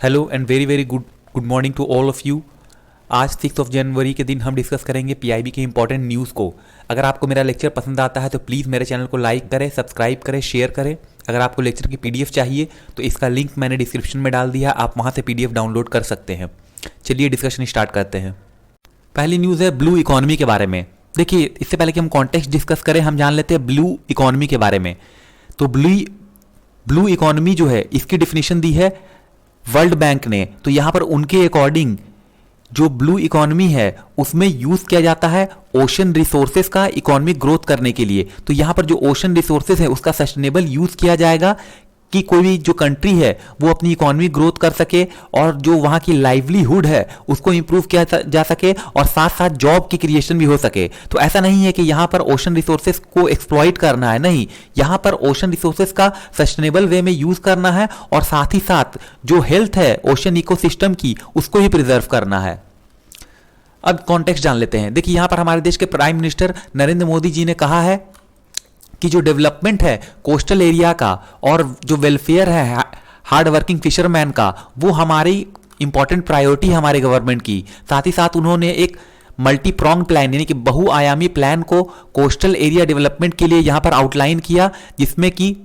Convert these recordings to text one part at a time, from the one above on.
Hello and very very good morning to all of you. आज 6 जनवरी के दिन हम डिस्कस करेंगे पीआईबी के इंपॉर्टेंट न्यूज़ को। अगर आपको मेरा लेक्चर पसंद आता है तो प्लीज़ मेरे चैनल को लाइक करें, सब्सक्राइब करें, शेयर करें। अगर आपको लेक्चर की पीडीएफ चाहिए तो इसका लिंक मैंने डिस्क्रिप्शन में डाल दिया, आप वहाँ से पीडीएफ डाउनलोड कर सकते हैं। चलिए डिस्कशन स्टार्ट करते हैं। पहली न्यूज़ है ब्लू इकोनॉमी के बारे में। देखिए, इससे पहले कि हम कॉन्टेक्स्ट डिस्कस करें, हम जान लेते हैं ब्लू इकोनॉमी के बारे में। तो ब्लू इकोनॉमी जो है, इसकी डिफिनीशन दी है वर्ल्ड बैंक ने। तो यहां पर उनके अकॉर्डिंग जो ब्लू इकोनॉमी है उसमें यूज किया जाता है ओशन रिसोर्सेज का इकोनॉमिक ग्रोथ करने के लिए। तो यहां पर जो ओशन रिसोर्सेज है उसका सस्टेनेबल यूज किया जाएगा कि कोई भी जो कंट्री है वो अपनी इकोनॉमी ग्रोथ कर सके और जो वहां की लाइवलीहुड है उसको इंप्रूव किया जा सके और साथ साथ जॉब की क्रिएशन भी हो सके। तो ऐसा नहीं है कि यहां पर ओशन रिसोर्सेज को एक्सप्लॉइट करना है, नहीं, यहां पर ओशन रिसोर्सेज का सस्टेनेबल वे में यूज करना है और साथ ही साथ जो हेल्थ है ओशन इकोसिस्टम की उसको ही प्रिजर्व करना है। अब कॉन्टेक्स्ट जान लेते हैं। देखिए, यहां पर हमारे देश के प्राइम मिनिस्टर नरेंद्र मोदी जी ने कहा है कि जो डेवलपमेंट है कोस्टल एरिया का और जो वेलफेयर है हार्ड वर्किंग फिशरमैन का, वो हमारी इंपॉर्टेंट प्रायोरिटी है हमारे गवर्नमेंट की। साथ ही साथ उन्होंने एक मल्टी प्रोंग प्लान यानी कि बहुआयामी प्लान को कोस्टल एरिया डेवलपमेंट के लिए यहां पर आउटलाइन किया, जिसमें कि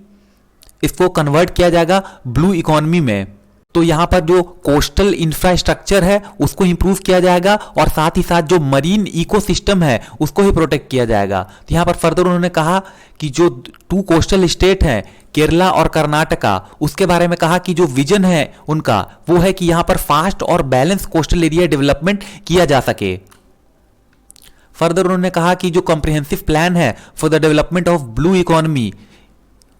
इसको कन्वर्ट किया जाएगा ब्लू इकोनॉमी में। तो यहां पर जो कोस्टल इंफ्रास्ट्रक्चर है उसको इंप्रूव किया जाएगा और साथ ही साथ जो मरीन इकोसिस्टम है उसको ही प्रोटेक्ट किया जाएगा। तो यहां पर फर्दर उन्होंने कहा कि जो 2 कोस्टल स्टेट हैं केरला और कर्नाटका, उसके बारे में कहा कि जो विजन है उनका वो है कि यहां पर फास्ट और बैलेंस कोस्टल एरिया डेवलपमेंट किया जा सके। फर्दर उन्होंने कहा कि जो कॉम्प्रिहेंसिव प्लान है for the development of blue economy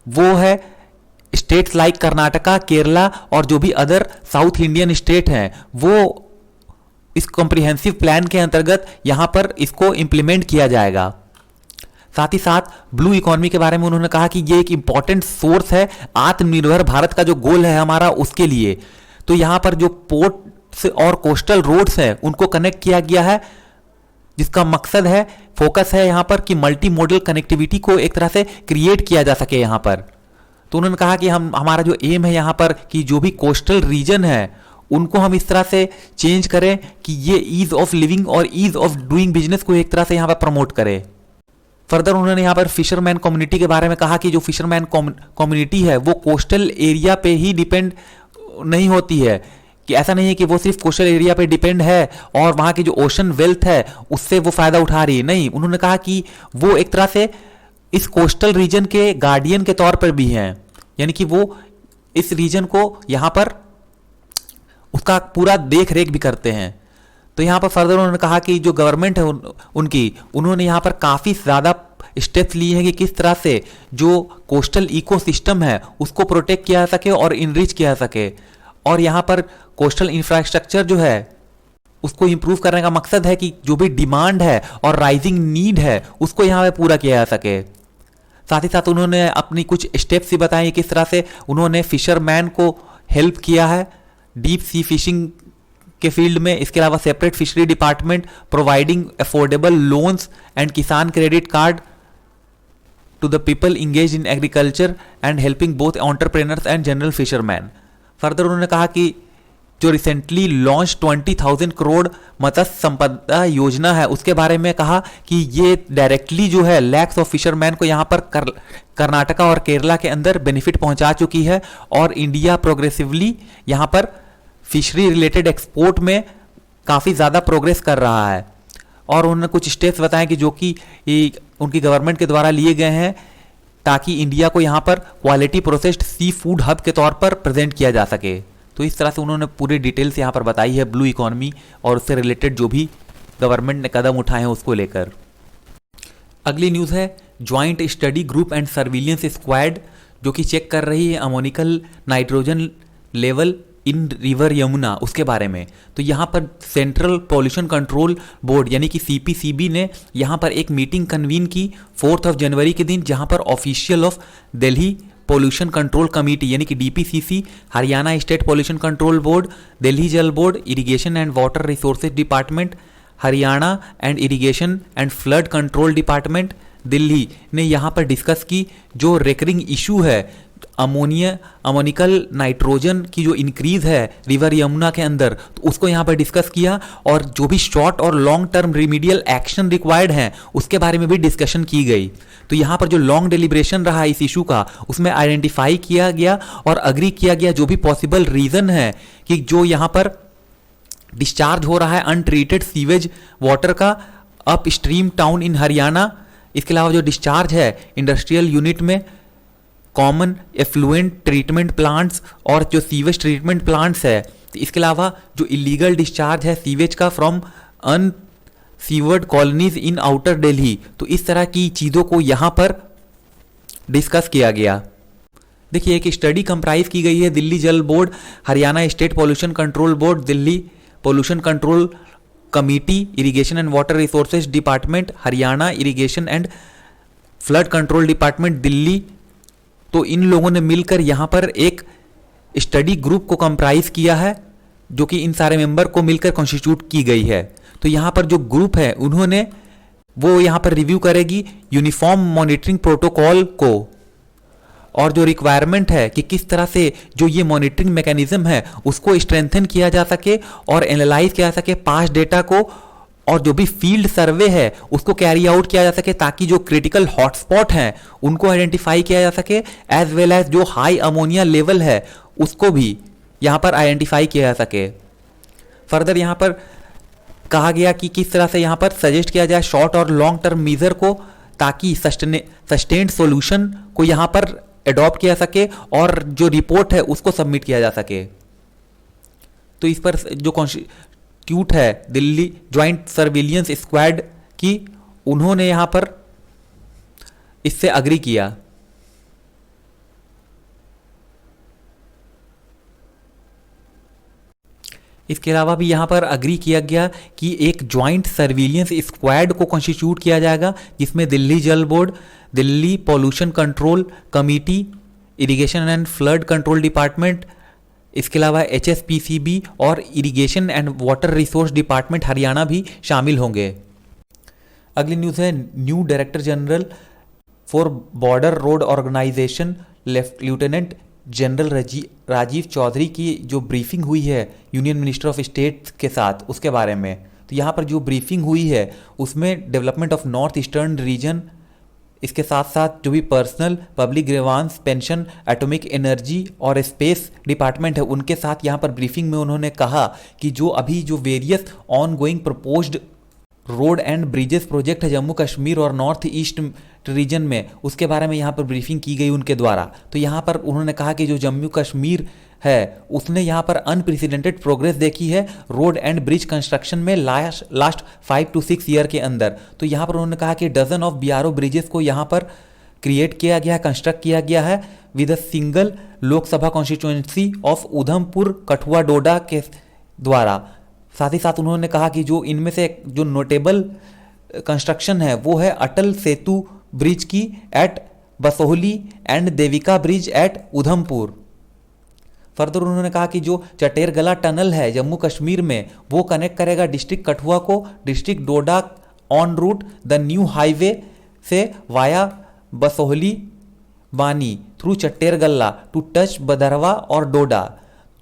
वो है स्टेट्स लाइक कर्नाटका, केरला और जो भी अदर साउथ इंडियन स्टेट हैं वो इस कॉम्प्रिहेंसिव प्लान के अंतर्गत यहां पर इसको इंप्लीमेंट किया जाएगा। साथ ही साथ ब्लू इकोनॉमी के बारे में उन्होंने कहा कि ये एक इंपॉर्टेंट सोर्स है आत्मनिर्भर भारत का जो गोल है हमारा उसके लिए। तो यहां पर जो पोर्ट्स और कोस्टल रोड्स है उनको कनेक्ट किया गया है, जिसका मकसद है, फोकस है यहां पर कि मल्टी मॉडल कनेक्टिविटी को एक तरह से क्रिएट किया जा सके यहां पर। तो उन्होंने कहा कि हमारा जो एम है यहाँ पर कि जो भी कोस्टल रीजन है उनको हम इस तरह से चेंज करें कि ये ईज ऑफ लिविंग और ईज ऑफ डूइंग बिजनेस को एक तरह से यहाँ पर प्रमोट करें। फर्दर उन्होंने यहाँ पर फिशरमैन कम्युनिटी के बारे में कहा कि जो फिशरमैन कम्युनिटी है वो कोस्टल एरिया पे ही डिपेंड नहीं होती है, कि ऐसा नहीं है कि वो सिर्फ कोस्टल एरिया पे डिपेंड है और वहाँ की जो ओशन वेल्थ है उससे वो फायदा उठा रही है, नहीं। उन्होंने कहा कि वो एक तरह से इस कोस्टल रीजन के गार्डियन के तौर पर भी हैं, यानी कि वो इस रीजन को यहां पर उसका पूरा देख रेख भी करते हैं। तो यहां पर फर्दर उन्होंने कहा कि जो गवर्नमेंट है उन्होंने यहां पर काफी ज्यादा स्टेप्स लिए हैं कि किस तरह से जो कोस्टल इकोसिस्टम है उसको प्रोटेक्ट किया जा सके और इनरिच किया जा सके। और यहां पर कोस्टल इंफ्रास्ट्रक्चर जो है उसको इंप्रूव करने का मकसद है कि जो भी डिमांड है और राइजिंग नीड है उसको यहां पे पूरा किया जा सके। साथ ही साथ उन्होंने अपनी कुछ स्टेप्स भी बताए किस तरह से उन्होंने फिशरमैन को हेल्प किया है डीप सी फिशिंग के फील्ड में। इसके अलावा separate fishery department providing affordable loans and Kisan credit card to the people engage in agriculture and helping both entrepreneurs and general fisherman. Further उन्होंने कहा कि जो रिसेंटली लॉन्च 20,000 करोड़ मत्स्य संपदा योजना है उसके बारे में कहा कि ये डायरेक्टली जो है लैक्स ऑफ फिशरमैन को यहाँ पर कर्नाटका और केरला के अंदर बेनिफिट पहुंचा चुकी है और इंडिया प्रोग्रेसिवली यहाँ पर फिशरी रिलेटेड एक्सपोर्ट में काफ़ी ज़्यादा प्रोग्रेस कर रहा है। और उन्होंने कुछ स्टेप्स बताए कि जो कि उनकी गवर्नमेंट के द्वारा लिए गए हैं ताकि इंडिया को यहाँ पर quality processed sea food hub के तौर पर प्रेजेंट किया जा सके। तो इस तरह से उन्होंने पूरी डिटेल्स यहाँ पर बताई है ब्लू इकोनॉमी और उससे रिलेटेड जो भी गवर्नमेंट ने कदम उठाए हैं उसको लेकर। अगली न्यूज़ है joint study group and surveillance squad, जो कि चेक कर रही है ammonical nitrogen level in river Yamuna, उसके बारे में। तो यहाँ पर सेंट्रल पॉल्यूशन कंट्रोल बोर्ड यानी कि CPCB ने यहाँ पर एक मीटिंग कन्वीन की 4 जनवरी के दिन, जहाँ पर official of Delhi pollution control committee यानी कि DPCC, Haryana state pollution control board, Delhi Jal board, irrigation and water resources department, Haryana and irrigation and flood control department Delhi ने यहाँ पर डिस्कस की जो रेकरिंग इशू है अमोनिकल नाइट्रोजन की जो इंक्रीज है रिवर यमुना के अंदर, तो उसको यहाँ पर डिस्कस किया, और जो भी शॉर्ट और long term remedial action required हैं उसके बारे में भी डिस्कशन की गई। तो यहाँ पर जो लॉन्ग डिलिब्रेशन रहा इस इशू का, उसमें आइडेंटिफाई किया गया और अग्री किया गया जो भी पॉसिबल रीज़न है कि जो यहाँ पर डिस्चार्ज हो रहा है अनट्रीटेड सीवेज वाटर का up stream town in Haryana, इसके अलावा जो डिस्चार्ज है इंडस्ट्रियल यूनिट में, कॉमन एफ्लुएंट ट्रीटमेंट प्लांट्स और जो सीवेज ट्रीटमेंट प्लांट्स है, तो इसके अलावा जो इलीगल डिस्चार्ज है सीवेज का from unsewered colonies in outer Delhi, तो इस तरह की चीज़ों को यहाँ पर डिस्कस किया गया। देखिए, एक स्टडी कंप्राइज की गई है Delhi Jal board, Haryana state pollution control board, Delhi pollution control committee, irrigation and water resources department Haryana, irrigation and flood control department Delhi. तो इन लोगों ने मिलकर यहाँ पर एक स्टडी ग्रुप को कंप्राइज किया है, जो कि इन सारे मेंबर को मिलकर कॉन्स्टिट्यूट की गई है। तो यहाँ पर जो ग्रुप है उन्होंने वो यहाँ पर रिव्यू करेगी यूनिफॉर्म मॉनिटरिंग प्रोटोकॉल को, और जो रिक्वायरमेंट है कि किस तरह से जो ये मॉनिटरिंग मैकेनिज्म है उसको स्ट्रेंथन किया जा सके और एनालाइज किया जा सके पास्ट डेटा को, और जो भी फील्ड सर्वे है उसको कैरी आउट किया जा सके ताकि जो क्रिटिकल हॉटस्पॉट हैं उनको आइडेंटिफाई किया जा सके, एज वेल एज जो हाई अमोनिया लेवल है उसको भी यहाँ पर आइडेंटिफाई किया जा सके। फर्दर यहाँ पर कहा गया कि किस तरह से यहाँ पर सजेस्ट किया जाए शॉर्ट और लॉन्ग टर्म मेजर को, ताकि सस्टेन्ड सॉल्यूशन को यहाँ पर एडॉप्ट किया सके और जो रिपोर्ट है उसको सबमिट किया जा सके। तो इस पर जो कॉन्स्टिट्यूट है दिल्ली ज्वाइंट सर्विलियंस स्क्वाड की, उन्होंने यहाँ पर इससे अग्री किया। इसके अलावा भी यहाँ पर अग्री किया गया कि एक ज्वाइंट सर्विलियंस स्क्वाड को कॉन्स्टिट्यूट किया जाएगा, जिसमें Delhi Jal board, Delhi pollution control committee, irrigation and flood control department, इसके अलावा HSPCB और irrigation and water resource department Haryana भी शामिल होंगे। अगली न्यूज़ है new director general for border road organisation lieutenant general Rajiv Chaudhary की जो ब्रीफिंग हुई है यूनियन मिनिस्टर ऑफ स्टेट के साथ, उसके बारे में। तो यहाँ पर जो ब्रीफिंग हुई है उसमें development of north eastern region, इसके साथ साथ जो भी personnel public grievance pension, atomic energy और स्पेस डिपार्टमेंट है उनके साथ यहाँ पर ब्रीफिंग में उन्होंने कहा कि जो अभी जो various on going proposed road and bridges project है जम्मू कश्मीर और नॉर्थ ईस्ट रीजन में, उसके बारे में यहाँ पर ब्रीफिंग की गई उनके द्वारा। तो यहाँ पर उन्होंने कहा कि जो जम्मू कश्मीर है उसने यहाँ पर अनप्रेसिडेंटेड प्रोग्रेस देखी है रोड एंड ब्रिज कंस्ट्रक्शन में लास्ट 5 to 6 ईयर के अंदर। तो यहाँ पर उन्होंने कहा कि डजन ऑफ BRO ब्रिजेस को यहाँ पर क्रिएट किया गया है, कंस्ट्रक्ट किया गया है with a single Lok Sabha constituency of Udhampur Kathua Doda के द्वारा। साथ ही साथ उन्होंने कहा कि जो इनमें से जो नोटेबल कंस्ट्रक्शन है वो है अटल सेतु ब्रिज की at Basohli and Devika bridge at Udhampur. Further उन्होंने कहा कि जो चटेरगला टनल है जम्मू कश्मीर में वो कनेक्ट करेगा डिस्ट्रिक्ट कठुआ को district Doda on route the new highway से via Basohli Bani through चट्टेरगल्ला to touch बदरवा और डोडा।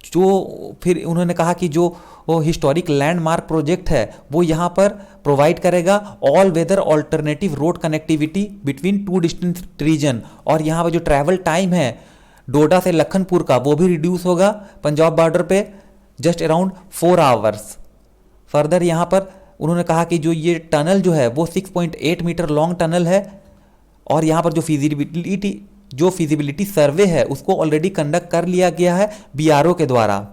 जो फिर उन्होंने कहा कि जो वो हिस्टोरिक लैंडमार्क प्रोजेक्ट है वो यहाँ पर प्रोवाइड करेगा all weather alternative road connectivity between 2 distant region, और यहाँ पर जो ट्रैवल टाइम है डोडा से लखनपुर का वो भी रिड्यूस होगा पंजाब बॉर्डर पे जस्ट अराउंड 4 आवर्स। फर्दर यहाँ पर उन्होंने कहा कि जो ये टनल जो है वो 6.8 मीटर लॉन्ग टनल है, और यहाँ पर जो फिजिबिलिटी सर्वे है उसको ऑलरेडी कंडक्ट कर लिया गया है BRO के द्वारा।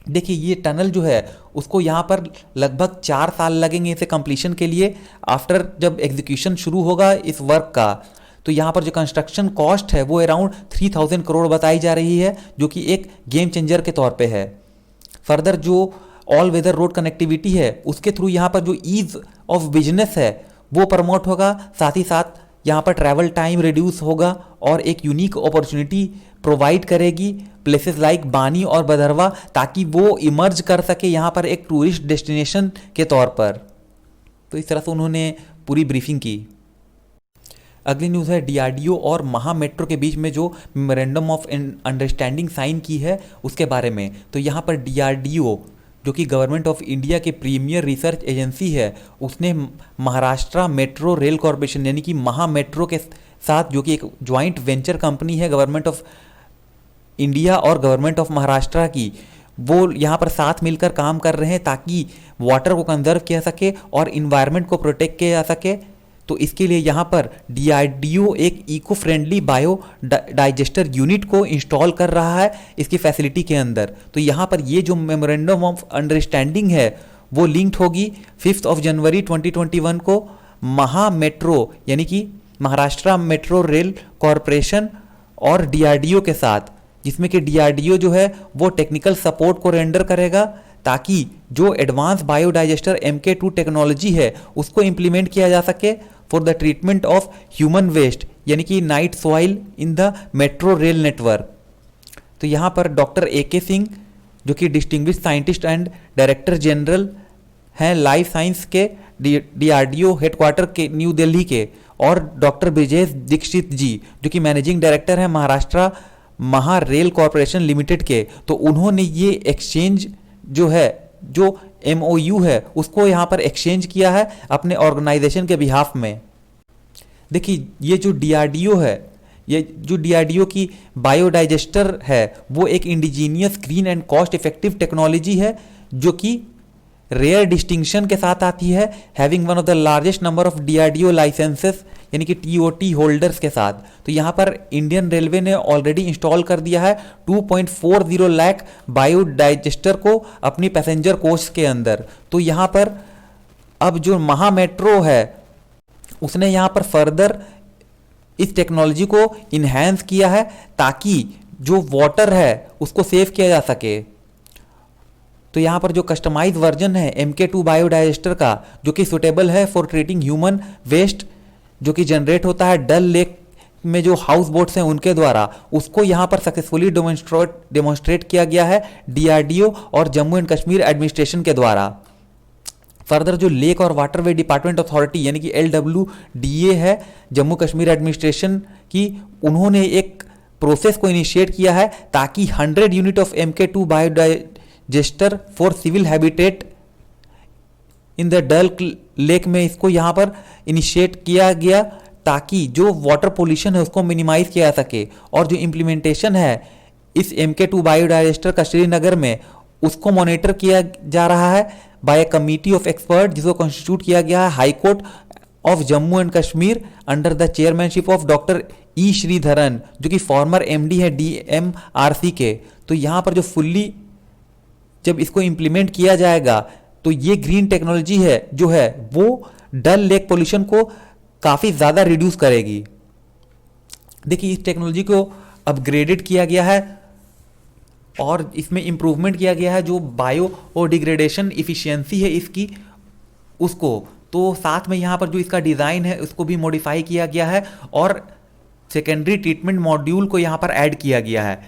देखिए, ये टनल जो है उसको यहाँ पर लगभग 4 साल लगेंगे इसे कंप्लीशन के लिए, आफ्टर जब एग्जीक्यूशन शुरू होगा इस वर्क का। तो यहाँ पर जो कंस्ट्रक्शन कॉस्ट है वो अराउंड 3000 करोड़ बताई जा रही है, जो कि एक गेम चेंजर के तौर पे है। फर्दर जो ऑल वेदर रोड कनेक्टिविटी है उसके थ्रू यहाँ पर जो ईज ऑफ बिजनेस है वो प्रमोट होगा, साथ ही साथ यहाँ पर ट्रैवल टाइम रिड्यूस होगा और एक यूनिक अपॉर्चुनिटी प्रोवाइड करेगी प्लेसेस लाइक बानी और बदरवा, ताकि वो इमर्ज कर सके यहाँ पर एक टूरिस्ट डेस्टिनेशन के तौर पर। तो इस तरह से उन्होंने पूरी ब्रीफिंग की। अगली न्यूज़ है डीआरडीओ और महा मेट्रो के बीच में जो मेमोरेंडम ऑफ अंडरस्टैंडिंग साइन की है उसके बारे में। तो यहाँ पर डीआरडीओ जो कि गवर्नमेंट ऑफ इंडिया के प्रीमियर रिसर्च एजेंसी है, उसने महाराष्ट्र मेट्रो रेल कॉरपोरेशन यानी कि महा मेट्रो के साथ, जो कि एक ज्वाइंट वेंचर कंपनी है गवर्नमेंट ऑफ इंडिया और गवर्नमेंट ऑफ महाराष्ट्र की, वो यहाँ पर साथ मिलकर काम कर रहे हैं ताकि वाटर को कंजर्व किया सके और इन्वायरमेंट को प्रोटेक्ट किया जा सके। तो इसके लिए यहाँ पर डीआरडीओ एक eco friendly bio digester unit को इंस्टॉल कर रहा है इसकी फैसिलिटी के अंदर। तो यहाँ पर ये जो मेमोरेंडम ऑफ अंडरस्टैंडिंग है वो लिंक्ड होगी 5 जनवरी 2021 को महा मेट्रो यानी कि महाराष्ट्र मेट्रो रेल कॉरपोरेशन और डीआरडीओ के साथ, जिसमें कि डीआरडीओ जो है वो टेक्निकल सपोर्ट को रेंडर करेगा ताकि जो एडवांस बायोडाइजेस्टर MK2 टेक्नोलॉजी है उसको इम्प्लीमेंट किया जा सके for the treatment of human waste यानी कि night soil in the metro rail network. तो यहाँ पर डॉक्टर AK सिंह जो कि distinguished scientist and director general हैं लाइफ साइंस के डीआरडीओ हेडक्वार्टर के न्यू दिल्ली के, और डॉक्टर ब्रिजेश दीक्षित जी जो कि मैनेजिंग डायरेक्टर हैं महाराष्ट्र महा रेल कॉरपोरेशन लिमिटेड के। तो उन्होंने ये एक्सचेंज जो है, जो MOU है, उसको यहाँ पर एक्सचेंज किया है अपने ऑर्गेनाइजेशन के बिहाफ में। देखिए ये जो डीआरडीओ है, ये जो डीआरडीओ की बायोडाइजेस्टर है वो एक indigenous green and cost effective technology है जो कि रेयर डिस्टिंक्शन के साथ आती है, having one of the largest number of DRDO licences यानी कि TOT होल्डर्स के साथ। तो यहाँ पर इंडियन रेलवे ने ऑलरेडी इंस्टॉल कर दिया है 2.40 लाख बायोडाइजेस्टर को अपनी पैसेंजर कोच के अंदर। तो यहाँ पर अब जो महा मेट्रो है उसने यहाँ पर फर्दर इस टेक्नोलॉजी को इन्हेंस किया है ताकि जो वाटर है उसको सेव किया जा सके। तो यहाँ पर जो कस्टमाइज वर्जन है MK2 बायोडाइजेस्टर का, जो कि सुटेबल है फॉर ट्रीटिंग ह्यूमन वेस्ट जो कि जनरेट होता है डल लेक में जो हाउस बोट्स हैं उनके द्वारा, उसको यहाँ पर सक्सेसफुली डेमोन्स्ट्रेट किया गया है डीआरडीओ और जम्मू एंड कश्मीर एडमिनिस्ट्रेशन के द्वारा। फर्दर जो लेक और वाटरवे डिपार्टमेंट अथॉरिटी यानी कि LWDA है जम्मू कश्मीर एडमिनिस्ट्रेशन की, उन्होंने एक प्रोसेस को इनिशिएट किया है ताकि 100 unit of MK2 biodigester for civil habitat in the Dal lake में इसको यहाँ पर इनिशिएट किया गया ताकि जो वाटर पोल्यूशन है उसको मिनिमाइज किया जा सके। और जो इम्प्लीमेंटेशन है इस MK2 बायोडाइजेस्टर का श्रीनगर में, उसको मॉनिटर किया जा रहा है by a committee of expert जिसको कॉन्स्टिट्यूट किया गया है high court of Jammu and Kashmir under the chairmanship of doctor E Sreedharan जो कि फॉर्मर MD है DMRC के। तो यहाँ पर जो फुल्ली जब इसको इम्प्लीमेंट किया जाएगा तो ये ग्रीन टेक्नोलॉजी है जो है वो डल लेक पोल्यूशन को काफ़ी ज़्यादा रिड्यूस करेगी। देखिए इस टेक्नोलॉजी को अपग्रेडेड किया गया है और इसमें इम्प्रूवमेंट किया गया है जो बायो और डिग्रेडेशन इफ़िशियंसी है इसकी उसको। तो साथ में यहाँ पर जो इसका डिज़ाइन है उसको भी मॉडिफाई किया गया है और सेकेंडरी ट्रीटमेंट मॉड्यूल को यहाँ पर ऐड किया गया है।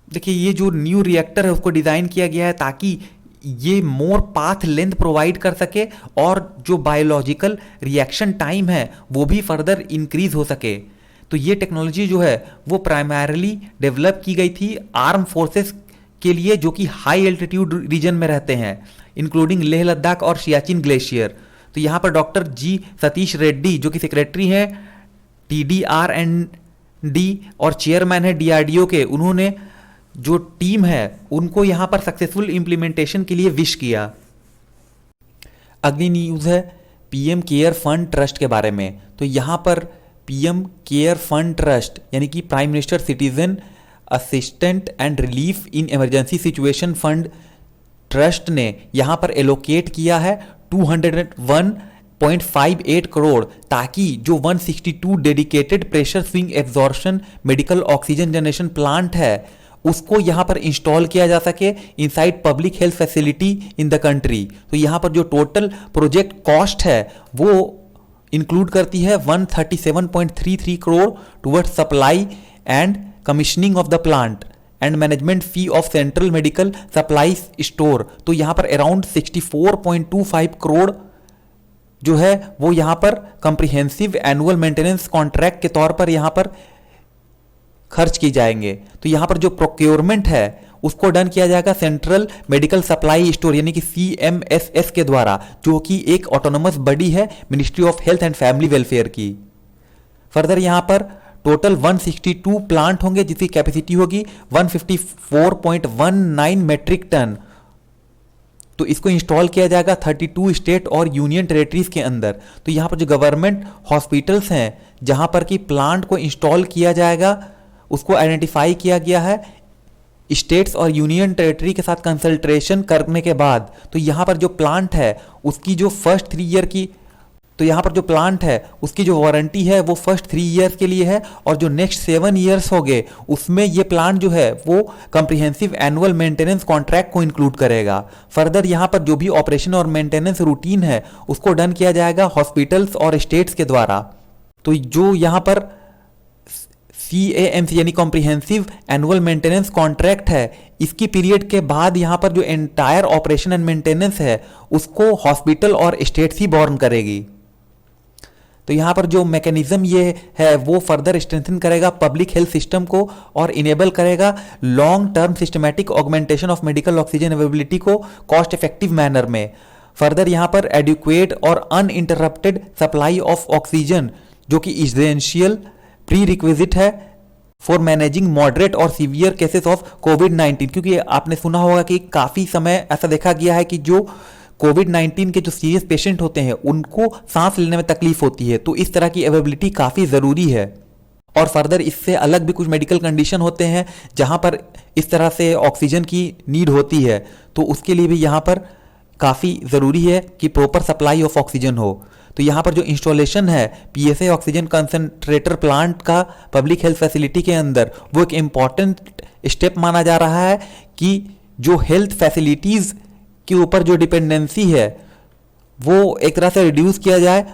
देखिए ये जो न्यू रिएक्टर है उसको डिज़ाइन किया गया है ताकि ये मोर पाथ लेंथ प्रोवाइड कर सके और जो बायोलॉजिकल रिएक्शन टाइम है वो भी फर्दर इंक्रीज हो सके। तो ये टेक्नोलॉजी जो है वो प्राइमरली डेवलप की गई थी आर्म फोर्सेस के लिए जो कि हाई एल्टीट्यूड रीजन में रहते हैं इंक्लूडिंग लेह लद्दाख और सियाचिन ग्लेशियर। तो यहाँ पर डॉक्टर G सतीश रेड्डी जो कि सेक्रेटरी हैं TDR&D और चेयरमैन है DRDO के, उन्होंने जो टीम है उनको यहाँ पर सक्सेसफुल इम्प्लीमेंटेशन के लिए विश किया। अगली न्यूज़ है PM केयर फंड ट्रस्ट के बारे में। तो यहाँ पर PM केयर फंड ट्रस्ट यानी कि prime minister citizen assistant and relief in emergency situation fund trust ने यहाँ पर एलोकेट किया है 201.58 करोड़ ताकि जो 162 dedicated pressure swing absorption medical oxygen generation plant है उसको यहाँ पर इंस्टॉल किया जा सके inside public health facility in the country. तो यहाँ पर जो टोटल प्रोजेक्ट कॉस्ट है वो इंक्लूड करती है 137.33 crore towards supply and commissioning of the plant and management fee of central medical supply store. तो यहाँ पर अराउंड 64.25 करोड़ जो है वो यहाँ पर कंप्रिहेंसिव एनुअल मेंटेनेंस कॉन्ट्रैक्ट के तौर पर यहाँ पर खर्च की जाएंगे। तो यहाँ पर जो प्रोक्योरमेंट है उसको डन किया जाएगा सेंट्रल मेडिकल सप्लाई स्टोर यानी कि CMSS के द्वारा, जो कि एक ऑटोनोमस बॉडी है ministry of health and family welfare की। फर्दर यहाँ पर टोटल 162 प्लांट होंगे जिसकी कैपेसिटी होगी 154.19 मेट्रिक टन। तो इसको इंस्टॉल किया जाएगा 32 स्टेट और यूनियन टेरेटरीज के अंदर। तो यहाँ पर जो गवर्नमेंट हॉस्पिटल्स हैं जहाँ पर कि प्लांट को इंस्टॉल किया जाएगा उसको आइडेंटिफाई किया गया है स्टेट्स और यूनियन टेरेटरी के साथ कंसल्टेशन करने के बाद। तो यहाँ पर जो प्लांट है उसकी जो फर्स्ट 3 ईयर की तो यहाँ पर जो प्लांट है उसकी जो वारंटी है वो फर्स्ट 3 ईयर्स के लिए है, और जो नेक्स्ट 7 ईयर्स हो गए उसमें ये प्लांट जो है वो कंप्रिहेंसिव एनुअल मेंटेनेंस कॉन्ट्रैक्ट को इंक्लूड करेगा। फर्दर यहाँ पर जो भी ऑपरेशन और मेंटेनेंस रूटीन है उसको डन किया जाएगा हॉस्पिटल्स और स्टेट्स के द्वारा। तो जो यहाँ पर CAMC यानी कॉम्प्रिहेंसिव एनुअल मेंटेनेंस कॉन्ट्रैक्ट है, इसकी पीरियड के बाद यहाँ पर जो एंटायर ऑपरेशन एंड मेंटेनेंस है उसको हॉस्पिटल और स्टेट्स ही बॉर्न करेगी। तो यहाँ पर जो मैकेनिज्म ये है वो फर्दर स्ट्रेंथन करेगा पब्लिक हेल्थ सिस्टम को और इनेबल करेगा long term systematic augmentation of medical oxygen availability को कॉस्ट इफेक्टिव मैनर में। फर्दर यहाँ पर एडिक्वेट और अनइंटरप्टेड सप्लाई ऑफ ऑक्सीजन जो कि इसेंशियल प्री रिक्विजिट है फॉर मैनेजिंग मॉडरेट और सीवियर केसेस ऑफ कोविड-19, क्योंकि आपने सुना होगा कि काफ़ी समय ऐसा देखा गया है कि जो कोविड-19 के जो सीरियस पेशेंट होते हैं उनको सांस लेने में तकलीफ होती है, तो इस तरह की अवेलेबिलिटी काफ़ी ज़रूरी है। और फर्दर इससे अलग भी कुछ मेडिकल कंडीशन होते हैं जहां पर इस तरह से ऑक्सीजन की नीड होती है, तो उसके लिए भी यहाँ पर काफ़ी ज़रूरी है कि प्रॉपर सप्लाई ऑफ ऑक्सीजन हो। तो यहाँ पर जो इंस्टॉलेशन है PSA ऑक्सीजन कंसंट्रेटर प्लांट का पब्लिक हेल्थ फैसिलिटी के अंदर वो एक इम्पॉर्टेंट स्टेप माना जा रहा है कि जो हेल्थ फैसिलिटीज़ के ऊपर जो डिपेंडेंसी है वो एक तरह से रिड्यूस किया जाए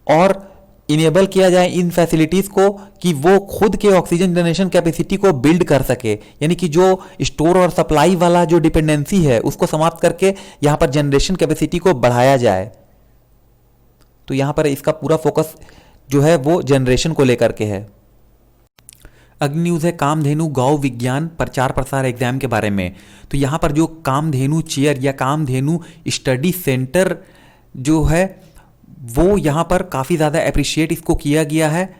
और इनेबल किया जाए इन फैसिलिटीज़ को कि वो खुद के ऑक्सीजन जनरेशन कैपेसिटी को बिल्ड कर सके, यानी कि जो स्टोर और सप्लाई वाला जो डिपेंडेंसी है उसको समाप्त करके यहाँ पर जनरेशन कैपेसिटी को बढ़ाया जाए। तो यहाँ पर इसका पूरा फोकस जो है वो जनरेशन को लेकर के है। अगली न्यूज़ है कामधेनु गौ विज्ञान प्रचार प्रसार एग्जाम के बारे में। तो यहाँ पर जो कामधेनु चेयर या कामधेनु स्टडी सेंटर जो है वो यहाँ पर काफ़ी ज़्यादा अप्रिशिएट इसको किया गया है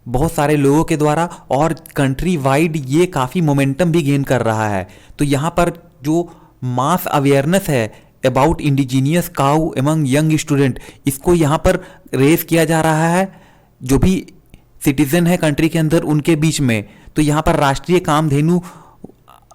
बहुत सारे लोगों के द्वारा, और कंट्री वाइड ये काफ़ी मोमेंटम भी गेन कर रहा है। तो यहाँ पर जो मास अवेयरनेस है about indigenous cow among young student, इसको यहाँ पर रेस किया जा रहा है जो भी सिटीजन है कंट्री के अंदर उनके बीच में। तो यहाँ पर राष्ट्रीय कामधेनु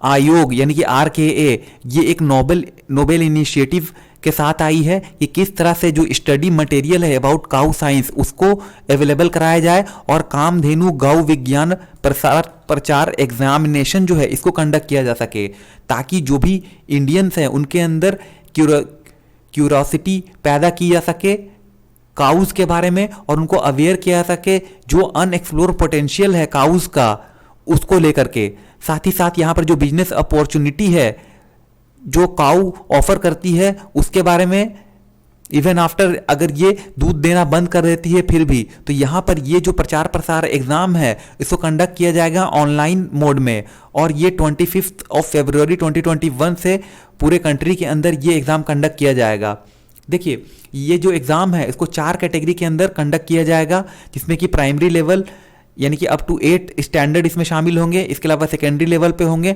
आयोग यानी कि RKA ये एक नोबेल इनिशिएटिव के साथ आई है कि किस तरह से जो स्टडी मटेरियल है अबाउट काउ साइंस उसको अवेलेबल कराया जाए और कामधेनु गौ विज्ञान प्रचार एग्जामिनेशन जो है इसको कंडक्ट किया जा सके, ताकि जो भी इंडियंस हैं उनके अंदर क्यूरोसिटी पैदा की जा सके काउज के बारे में और उनको अवेयर किया जा सके जो अनएक्सप्लोर पोटेंशियल है काउज का उसको लेकर के। साथ ही साथ यहाँ पर जो बिजनेस अपॉर्चुनिटी है जो काउ ऑफर करती है उसके बारे में, इवन आफ्टर अगर ये दूध देना बंद कर देती है फिर भी, तो यहाँ पर ये जो प्रचार प्रसार एग्जाम है इसको कंडक्ट किया जाएगा ऑनलाइन मोड में, और ये 25 फरवरी 2021 से पूरे कंट्री के अंदर ये एग्ज़ाम कंडक्ट किया जाएगा। देखिए ये जो एग्ज़ाम है इसको 4 कैटेगरी के अंदर कंडक्ट किया जाएगा, जिसमें कि प्राइमरी लेवल यानी कि अप टू 8 स्टैंडर्ड इसमें शामिल होंगे, इसके अलावा सेकेंडरी लेवल पे होंगे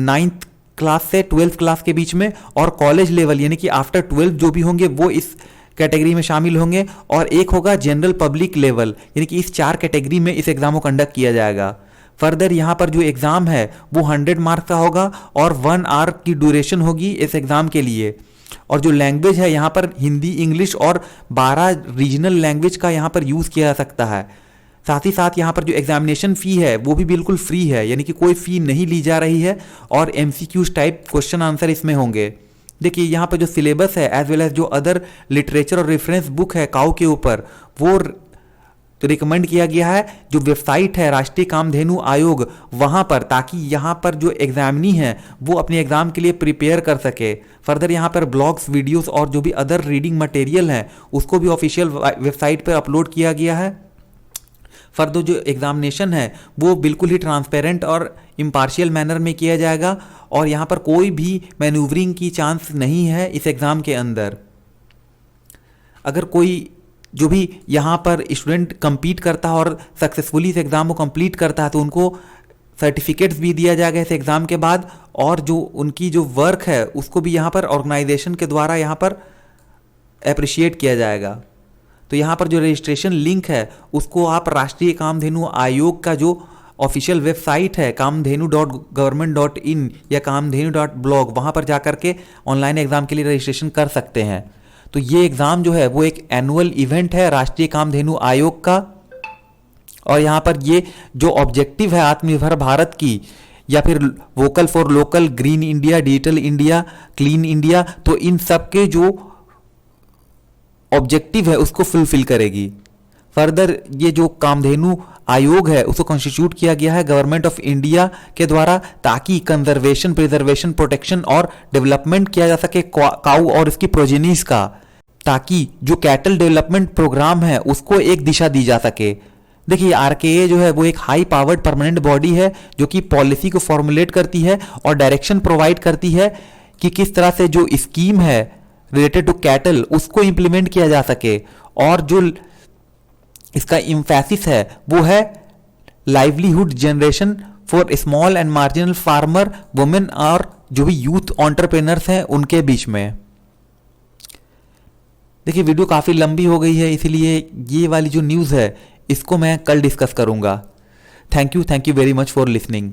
9th क्लास से 12th क्लास के बीच में, और कॉलेज लेवल यानी कि आफ्टर 12 जो भी होंगे वो इस कैटेगरी में शामिल होंगे, और एक होगा जनरल पब्लिक लेवल, यानी कि इस 4 कैटेगरी में इस एग्ज़ाम को कंडक्ट किया जाएगा। फर्दर यहाँ पर जो एग्ज़ाम है वो 100 मार्क्स का होगा और 1 आवर की ड्यूरेशन होगी इस एग्ज़ाम के लिए, और जो लैंग्वेज है यहाँ पर हिंदी इंग्लिश और 12 रीजनल लैंग्वेज का यहाँ पर यूज़ किया जा सकता है। साथ ही साथ यहाँ पर जो एग्जामिनेशन फ़ी है वो भी बिल्कुल फ्री है, यानी कि कोई फ़ी नहीं ली जा रही है, और MCQs टाइप क्वेश्चन आंसर इसमें होंगे। देखिए यहाँ पर जो सिलेबस है एज वेल एज जो अदर लिटरेचर और रेफरेंस बुक है काउ के ऊपर वो तो रिकमेंड किया गया है जो वेबसाइट है राष्ट्रीय कामधेनु आयोग वहाँ पर, ताकि यहाँ पर जो एग्जामिनी है वो अपने एग्जाम के लिए प्रिपेयर कर सके। फर्दर यहाँ पर ब्लॉग्स, वीडियोस और जो भी अदर रीडिंग मटेरियल है उसको भी ऑफिशियल वेबसाइट पर अपलोड किया गया है। फर्दर जो एग्जामिनेशन है वो बिल्कुल ही ट्रांसपेरेंट और इम्पार्शियल मैनर में किया जाएगा और यहाँ पर कोई भी मैन्यूवरिंग की चांस नहीं है इस एग्ज़ाम के अंदर। अगर कोई जो भी यहाँ पर स्टूडेंट compete करता है और सक्सेसफुली इस एग्ज़ाम को कंप्लीट करता है तो उनको सर्टिफिकेट्स भी दिया जाएगा इस एग्ज़ाम के बाद, और जो उनकी जो वर्क है उसको भी यहाँ पर ऑर्गेनाइजेशन के द्वारा यहाँ पर अप्रिशिएट किया जाएगा। तो यहाँ पर जो रजिस्ट्रेशन लिंक है उसको आप राष्ट्रीय कामधेनु आयोग का जो ऑफिशियल वेबसाइट है kamdhenu.government.in या kamdhenu.blog, वहाँ पर जा कर के ऑनलाइन एग्ज़ाम के लिए रजिस्ट्रेशन कर सकते हैं। तो ये एग्ज़ाम जो है वो एक एनुअल इवेंट है राष्ट्रीय कामधेनु आयोग का, और यहाँ पर ये जो ऑब्जेक्टिव है आत्मनिर्भर भारत की या फिर vocal for local, green India, digital India, clean India, तो इन सब के जो ऑब्जेक्टिव है उसको फुलफिल करेगी। फर्दर ये जो कामधेनु आयोग है उसको कॉन्स्टिट्यूट किया गया है गवर्नमेंट ऑफ इंडिया के द्वारा, ताकि कंजर्वेशन, प्रिजर्वेशन, प्रोटेक्शन और डेवलपमेंट किया जा सके काऊ और इसकी प्रोजेनीज का, ताकि जो कैटल डेवलपमेंट प्रोग्राम है उसको एक दिशा दी जा सके। देखिए आरकेए जो है वो एक हाई पावर्ड परमानेंट बॉडी है जो कि पॉलिसी को फॉर्मुलेट करती है और डायरेक्शन प्रोवाइड करती है कि किस तरह से जो स्कीम है रिलेटेड टू कैटल उसको इंप्लीमेंट किया जा सके। और जो इसका इम्फेसिस है वो है livelihood generation for small and marginal farmer, women और जो भी यूथ एंटरप्रेन्योर्स हैं उनके बीच में। देखिए वीडियो काफ़ी लंबी हो गई है, इसलिए ये वाली जो न्यूज़ है इसको मैं कल डिस्कस करूंगा। Thank you very much for listening.